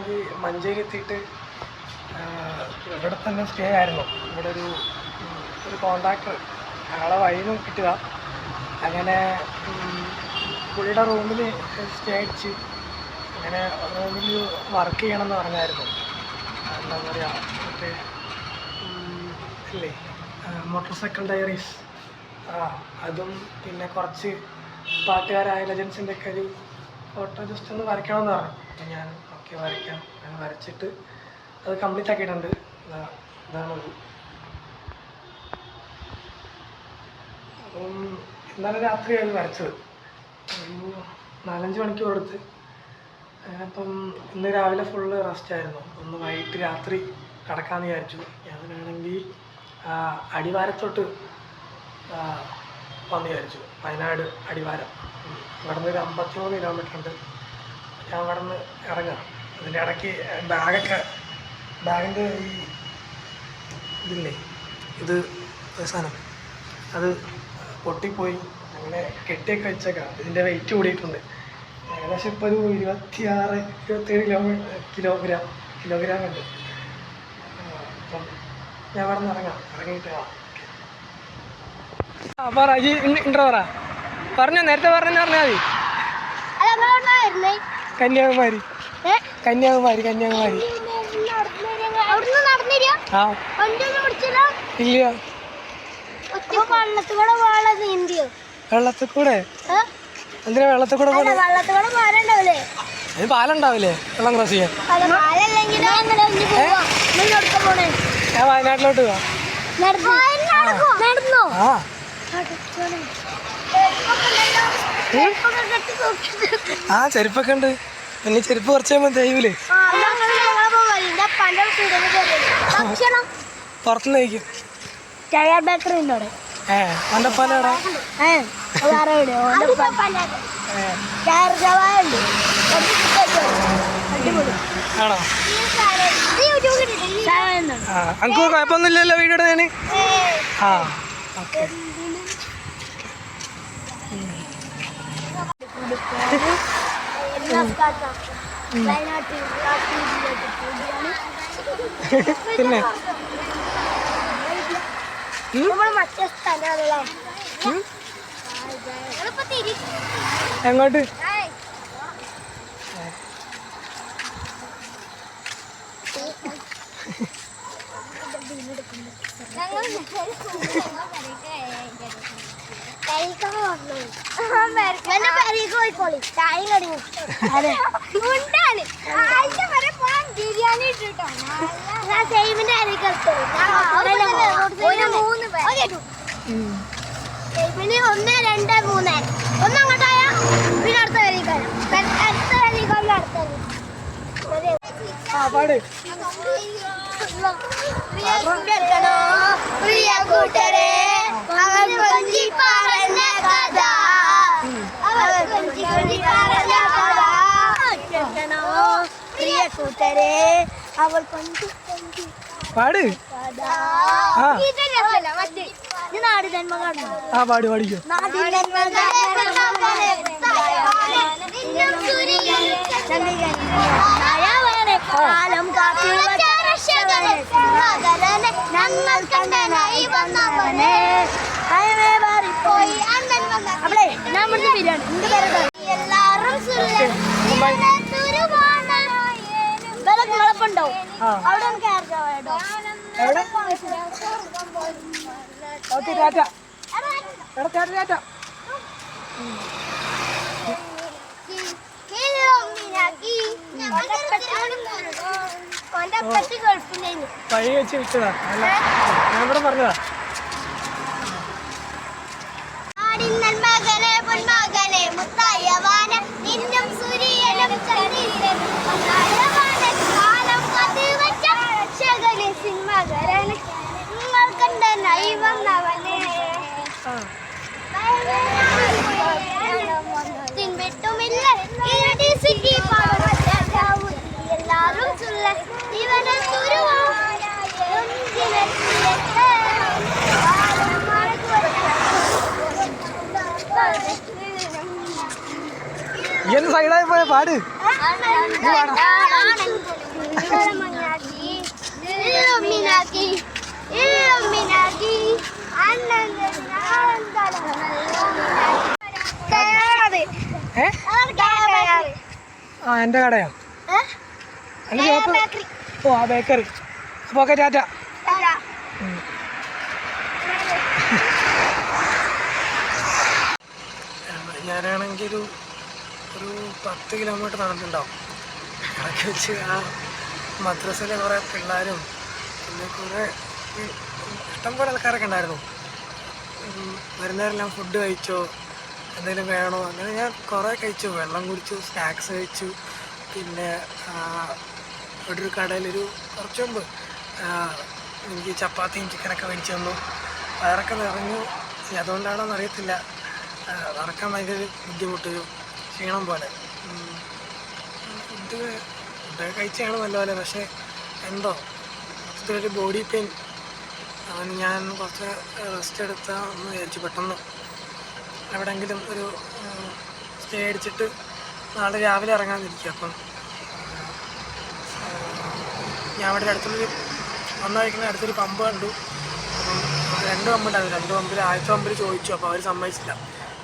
ഞങ്ങളാണെങ്കിൽ മഞ്ചേരി എത്തിയിട്ട് ഇവിടെ തന്നെ സ്റ്റേ ആയിരുന്നു. ഇവിടെ ഒരു കോൺട്രാക്ടർ അയാളെ വഴിയിൽ കിട്ടുക. അങ്ങനെ പുള്ളിയുടെ റൂമിൽ സ്റ്റേ അടിച്ച് അങ്ങനെ റൂമിൽ വർക്ക് ചെയ്യണമെന്ന് പറഞ്ഞായിരുന്നു. എന്താ പറയുക, മറ്റേ ഇല്ലേ മോട്ടോർ സൈക്കിൾ ഡയറീസ്, അതും പിന്നെ കുറച്ച് പാട്ടുകാരായ ലെജൻസിൻ്റെ ഒക്കെ ഒരു ഫോട്ടോ ജസ്റ്റ് ഒന്ന് വരയ്ക്കണമെന്ന് പറഞ്ഞു. അപ്പം ഞാൻ ഓക്കെ വരയ്ക്കാം, ഞാൻ വരച്ചിട്ട് അത് കംപ്ലീറ്റ് ആക്കിയിട്ടുണ്ട്. ഇതാണത്. അപ്പം ഇന്നലെ രാത്രിയാണ് വരച്ചത്. ഒരു 4-5 മണിക്കൂർ എടുത്ത്. അപ്പം ഇന്ന് രാവിലെ ഫുള്ള് റെസ്റ്റായിരുന്നു. ഒന്ന് വൈകിട്ട് രാത്രി കിടക്കാമെന്ന് വിചാരിച്ചു. ഞാനാണെങ്കിൽ അടിവാരത്തോട്ട് വന്ന് വിചാരിച്ചു. വയനാട് അടിവാരം ഇവിടെ നിന്ന് ഒരു 53 കിലോമീറ്റർ ഉണ്ട്. ഞാൻ ഇവിടെ നിന്ന് ഇറങ്ങാം. അതിൻ്റെ ഇടയ്ക്ക് ബാഗിൻ്റെ ഈ ഇതില്ലേ, ഇത് സാധനം അത് പൊട്ടിപ്പോയി. അങ്ങനെ കെട്ടിയൊക്കെ വെച്ചേക്കാം. ഇതിൻ്റെ വെയിറ്റ് കൂടിയിട്ടുണ്ട്. ഏകദേശം ഇപ്പോൾ ഒരു 26-27 കിലോഗ്രാം ഉണ്ട്. അപ്പം ഞാൻ ഇവിടെ നിന്ന് ഇറങ്ങാം. ഇറങ്ങിയിട്ട് പറ ഈ ഇൻട്രോ പറഞ്ഞോ, നേരത്തെ പറഞ്ഞാൽ മതി. കന്യാകുമാരി ഇല്ല, വെള്ളത്തിൽ കൂടെ എന്തിനാ വെള്ളത്തിൽ കൂടെ പോലെ? അതിന് പാലുണ്ടാവില്ലേ വെള്ളം ക്രോസ് ചെയ്യാൻ? ഞാൻ വയനാട്ടിലോട്ട് പോവാ. ചെരുപ്പൊക്കെ ഉണ്ട്. പിന്നെ ചെരുപ്പ് കുറച്ച് കഴിയുമ്പോൾ തേയൂലേ? പുറത്തുനിന്ന് കഴിക്കും. മണ്ടപ്പാനോടാ ആണോ? അനക്ക് കുഴപ്പമൊന്നുമില്ലല്ലോ വീഡിയോ ഇടുന്നതിന്? ആ ഓക്കെ. പിന്നെ എങ്ങോട്ട്? പിന്നെ 1, 2, 3 ഒന്നങ്ങോട്ടായ പിന്നെ അടുത്ത പാട്. പ്രിയ കൂട്ടരെ അവൻ കൊഞ്ചി പറഞ്ഞ കഥ, പ്രിയ കൂട്ടരെ അവൾ കൊഞ്ചി പാട്. നാട് ജന്മകാലം പാട് പാടിക്കോ. കാലം ഞങ്ങൾ കണ്ടനായി വന്നവനെ പോയി അണ്ണൻ അവളെ നമ്മുടെ ബിരിയാണി എല്ലാരും കുഴപ്പമുണ്ടാവും. അവിടെ നമുക്ക് പഴയ വെച്ച് വിട്ടതാ. അല്ല ഞാൻ ഇവിടെ പറഞ്ഞതാ. മകനെ പൊന്മകനെ മുത്തായവാന നിന്നും സൂര്യനും കാലം കത്തിവച്ച ശകലെ സിംഹകരന് നിങ്ങൾ കണ്ടനായി വന്നവനെ തിൻവിട്ടുമില്ല എല്ലാരും ചൊല്ല ഇവനെ തുരുവാ ഈ ഒന്ന് സൈഡായി പോയ പാട്. ആ എൻ്റെ കടയോ? എൻ്റെ ഷോപ്പ്. ഓ ആ ബേക്കറി. അപ്പോൾ ഓക്കെ, ടാറ്റ. ഞാനാണെങ്കിൽ ഒരു 10 കിലോമീറ്റർ നടന്നിട്ടുണ്ടാവും. ഇടയ്ക്ക് വെച്ച് ആ മദ്രസയിലെ കുറേ പിള്ളേരും പിന്നെ കുറേ ഇഷ്ടംപോലെ ആൾക്കാരൊക്കെ ഉണ്ടായിരുന്നു. വരുന്നവരെല്ലാം ഫുഡ് കഴിച്ചോ, എന്തെങ്കിലും വേണോ, അങ്ങനെ ഞാൻ കുറേ കഴിച്ചു. വെള്ളം കുടിച്ചു, സ്നാക്സ് കഴിച്ചു. പിന്നെ ഇവിടെ ഒരു കടയിലൊരു കുറച്ച് മുമ്പ് എനിക്ക് ചപ്പാത്തിയും ചിക്കനൊക്കെ മേടിച്ചു തന്നു. വയറൊക്കെ നിറഞ്ഞു. അതുകൊണ്ടാണോ എന്നറിയത്തില്ല, നടക്കാൻ ഭയങ്കര ബുദ്ധിമുട്ടൊരു ക്ഷീണം പോലെ. ഫുഡൊക്കെ കഴിച്ചാണ് നല്ലപോലെ, പക്ഷേ എന്തോ മൊത്തത്തിലൊരു ബോഡി പെയിൻ. അവന് ഞാൻ കുറച്ച് റെസ്റ്റ് എടുത്താൽ ഒന്ന് വിചാരിച്ചു. പെട്ടെന്ന് എവിടെയെങ്കിലും ഒരു സ്റ്റേ അടിച്ചിട്ട് നാളെ രാവിലെ ഇറങ്ങാമെന്നിരിക്കും. അപ്പം ഞാൻ അവിടെ അടുത്തൊരു വന്നഴിക്കുന്ന അടുത്തൊരു പമ്പ് കണ്ടു. അപ്പം 2 പമ്പുണ്ടായിരുന്നു. 2 പമ്പിൽ ആദ്യത്തെ പമ്പിൽ ചോദിച്ചു. അപ്പോൾ അവർ സമ്മതിച്ചില്ല.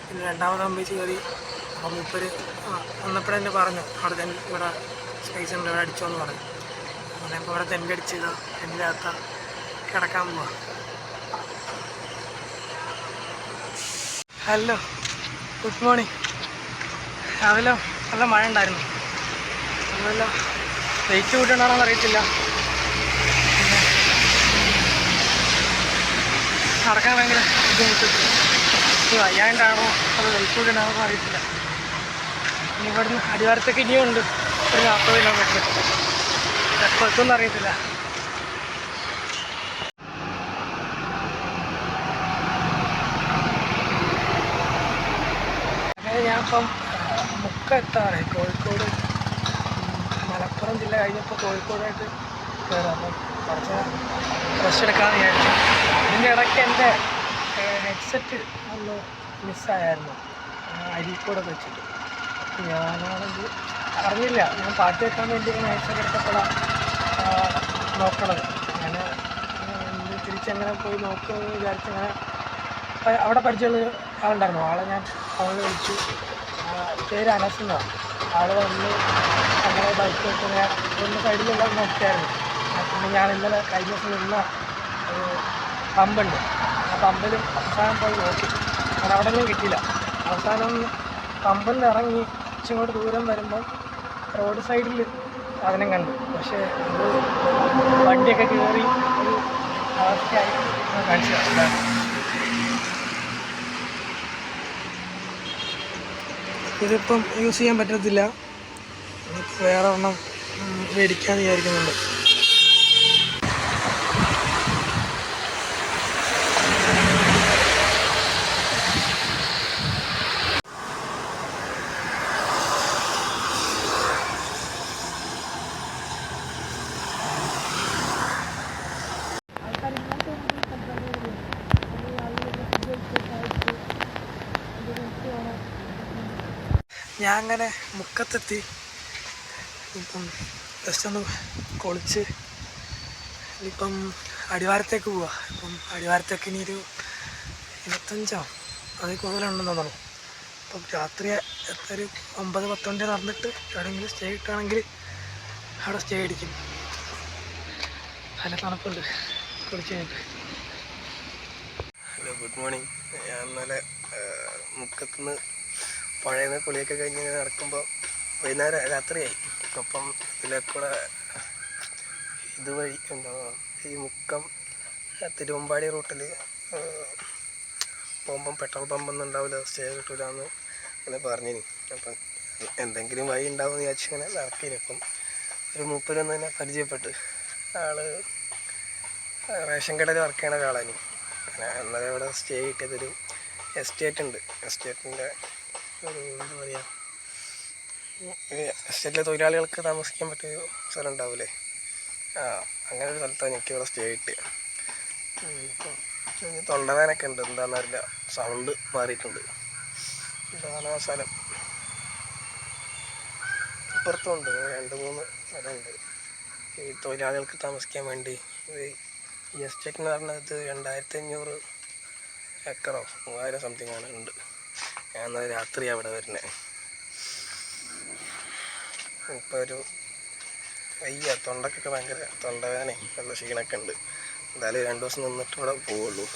പിന്നെ രണ്ടാമത് പമ്പിൽ കയറി. അപ്പം മൂപ്പര് വന്നപ്പോഴെന്നെ പറഞ്ഞു, അവിടെ ഇവിടെ സ്പേസ് ഉണ്ട്, ഇവിടെ അടിച്ചോ എന്ന് പറഞ്ഞു. അങ്ങനെ ഇപ്പോൾ ഇവിടെ തെൻ്റെ അടിച്ചതാ, എൻ്റെ അകത്ത കിടക്കാൻ പോവാ. Hello, good morning. രാവിലെ നല്ല മഴ ഉണ്ടായിരുന്നു. അതുമല്ല വെയിറ്റ് കൂട്ടുണ്ടാണെന്ന് അറിയത്തില്ല. പിന്നെ നടക്കാൻ ഭയങ്കര ബുദ്ധിമുട്ട്. വയ്യാണ്ടാണോ അത് വെയിറ്റ് കൂട്ടുണ്ടാണെന്ന് അറിയത്തില്ല. ഇനി ഇവിടുന്ന് അടിവാരത്തൊക്കെ ഇനിയും ഉണ്ട് ഒരു 40 കിലോമീറ്റർ. എപ്പോൾ എത്തുമെന്ന് അറിയത്തില്ല. അങ്ങനെ ഞാനിപ്പം മുക്കെത്താറായി. കോഴിക്കോട് മലപ്പുറം ജില്ല കഴിഞ്ഞപ്പോൾ കോഴിക്കോടായിട്ട് കയറാം. അപ്പം കുറച്ച് റെസ്റ്റ് എടുക്കാമെന്ന് വിചാരിച്ചു. ഇതിൻ്റെ ഇടയ്ക്ക് എൻ്റെ ഹെഡ്സെറ്റ് ഒന്ന് മിസ്സായിരുന്നു, അരീക്കോടെ വെച്ചിട്ട്. ഞാനാണെങ്കിൽ അറിഞ്ഞില്ല. ഞാൻ പാട്ട് കേൾക്കാൻ വേണ്ടി ഹെഡ്സെറ്റ് എടുത്തപ്പോഴാണ് നോക്കണത്. ഞാൻ തിരിച്ചെങ്ങനെ പോയി നോക്കുമെന്ന് വിചാരിച്ചങ്ങനെ അവിടെ പരിചയമുള്ള ആളുണ്ടായിരുന്നു. ആളെ ഞാൻ ഫോണിൽ വിളിച്ചു. പേര് അനസ് എന്നാണ്. ആൾ വന്ന് അങ്ങനെ ബൈക്ക് വെച്ച് ഞാൻ ഒന്ന് സൈഡിലുള്ള നോക്കിയായിരുന്നു. പിന്നെ ഞാൻ ഇന്നലെ കഴിഞ്ഞ ദിവസം നിന്ന ഒരു പമ്പുണ്ട്. ആ പമ്പിലും അവസാനം പോയി നോക്കി. ഞാൻ അവിടെ ഒന്നും കിട്ടിയില്ല. അവസാനം പമ്പിൽ നിന്ന് ഇറങ്ങി ഇച്ചിങ്ങോട്ട് ദൂരം വരുമ്പം റോഡ് സൈഡിൽ സാധനം കണ്ടു. പക്ഷേ അത് വണ്ടിയൊക്കെ കയറി ഒരു അവസ്ഥയായി കാണിച്ചു തരാം. ഇതിപ്പം യൂസ് ചെയ്യാൻ പറ്റത്തില്ല. വേറെ ഒരെണ്ണം മേടിക്കാമെന്ന് വിചാരിക്കുന്നുണ്ട്. ഞാൻ അങ്ങനെ മുക്കത്തെത്തി. ഇപ്പം ജസ്റ്റ് ഒന്ന് കുളിച്ച് ഇപ്പം അടിവാരത്തേക്ക് പോവാം. ഇപ്പം അടിവാരത്തേക്ക് ഇനി ഒരു 25 അതിൽ കൂടുതലുണ്ടെന്ന് തോന്നുന്നു. അപ്പം രാത്രി ഒരു 9-10 നടന്നിട്ട് എവിടെയെങ്കിലും സ്റ്റേ കിട്ടുകയാണെങ്കിൽ അവിടെ സ്റ്റേ അടിക്കും. നല്ല തണുപ്പുണ്ട് കുളിച്ച് കഴിഞ്ഞിട്ട്. Hello, good morning. ഞാൻ ഇന്നലെ മുക്കത്തുനിന്ന് പുഴയിൽ നിന്ന് കുളിയൊക്കെ കഴിഞ്ഞ് നടക്കുമ്പോൾ വൈകുന്നേരം രാത്രിയായി. അപ്പം ഇതിലേക്കൂടെ ഇതുവഴി എന്താ ഈ മുക്കം തിരുവമ്പാടി റൂട്ടിൽ പോകുമ്പം പെട്രോൾ പമ്പൊന്നും ഉണ്ടാവില്ല, സ്റ്റേ കിട്ടില്ല എന്ന് ഇങ്ങനെ പറഞ്ഞിനി. അപ്പം എന്തെങ്കിലും വഴി ഉണ്ടാവുമെന്ന് വിചാരിച്ചിങ്ങനെ നടക്കിനി. അപ്പം ഒരു മൂപ്പരൊന്നും തന്നെ പരിചയപ്പെട്ട്. ആള് റേഷൻ കടയിൽ വർക്ക് ചെയ്യണ ഒരാളാണ്. എന്നാലും ഇവിടെ സ്റ്റേ കിട്ടിയതൊരു എസ്റ്റേറ്റ് ഉണ്ട്. എസ്റ്റേറ്റിൻ്റെ ഒരു എന്താ പറയുക, എസ്റ്റേറ്റിലെ തൊഴിലാളികൾക്ക് താമസിക്കാൻ പറ്റിയൊരു സ്ഥലം ഉണ്ടാവില്ലേ, അങ്ങനെ ഒരു സ്ഥലത്താണ് എനിക്ക് ഇവിടെ സ്റ്റേ കിട്ടിയത്. ഇപ്പം തൊണ്ടവേനൊക്കെ ഉണ്ട്, എന്താണെന്നറിയില്ല, സൗണ്ട് മാറിയിട്ടുണ്ട്. ഇതാണ് ആ സ്ഥലം. ഇപ്പുറത്തുണ്ട് 2-3 സ്ഥലമുണ്ട് ഈ തൊഴിലാളികൾക്ക് താമസിക്കാൻ വേണ്ടി. ഈ എസ്റ്റേറ്റ് എന്ന് പറഞ്ഞത് 2500 ഏക്കറോ 3000 സംതിങ് ആണ് ഉണ്ട്. ഞാൻ എന്നാൽ രാത്രി അവിടെ വരുന്നത്. ഇപ്പോൾ ഒരു വയ്യ, തൊണ്ടക്കൊക്കെ ഭയങ്കര തൊണ്ടവേദനയും നല്ല ക്ഷീണമൊക്കെ ഉണ്ട്. എന്തായാലും 2 ദിവസം നിന്നിട്ട് ഇവിടെ പോവുള്ളൂ.